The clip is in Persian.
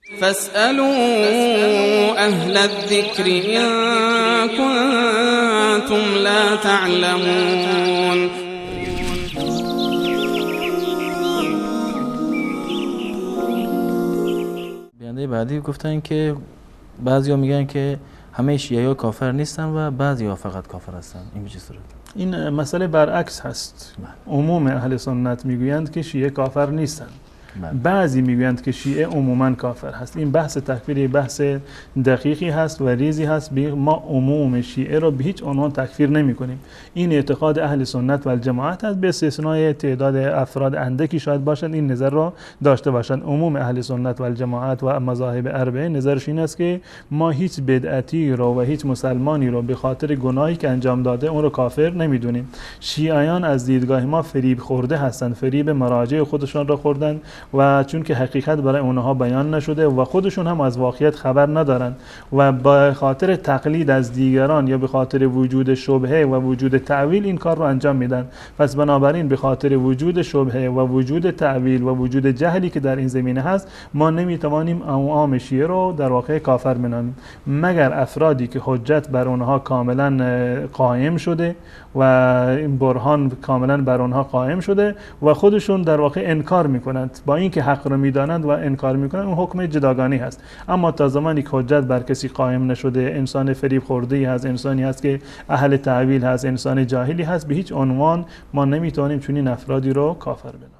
فاسألوا أهل الذكر إن كنتم لا تعلمون. بیانده بعدی گفتن که بعضیا میگن که همه شیعه ها کافر نیستن و بعضیا فقط کافر هستن. این به چه صورت؟ این مسئله برعکس هست. عموم اهل سنت میگویند که شیعه کافر نیستن. بعضی میگویند که شیعه عموما کافر هست. این بحث تکفیر بحث دقیقی هست و ریزی هست. ما عموم شیعه را به هیچ عنوان تکفیر نمی کنیم. این اعتقاد اهل سنت و الجماعت است، به استثنای تعداد افراد اندکی شاید باشند این نظر را داشته باشند. عموم اهل سنت و الجماعت و مذاهب اربعه نظرش این است که ما هیچ بدعتی را و هیچ مسلمانی را به خاطر گناهی که انجام داده اون را کافر نمیدونیم. شیعیان از دیدگاه ما فریب خورده هستند، فریب مراجع خودشان را خوردند و چون که حقیقت برای اونها بیان نشده و خودشون هم از واقعیت خبر ندارن و به خاطر تقلید از دیگران یا به خاطر وجود شبهه و وجود تعویل این کار رو انجام میدن. پس بنابراین به خاطر وجود شبهه و وجود تعویل و وجود جهلی که در این زمینه هست ما نمیتوانیم عوام شیعه رو در واقع کافر بنامیم مگر افرادی که حجت بر اونها کاملا قائم شده و این برهان کاملا بر اونها قائم شده و خودشون در واقع انکار میکنند، با اینکه حق رو میدانند و انکار میکنند، اون حکم جداگانه هست. اما تا زمانی که حجت بر کسی قائم نشده، انسان فریب خورده ای هست، انسانی هست که اهل تعویل هست، انسان جاهلی هست، به هیچ عنوان ما نمیتونیم چنین افرادی رو کافر بنامیم.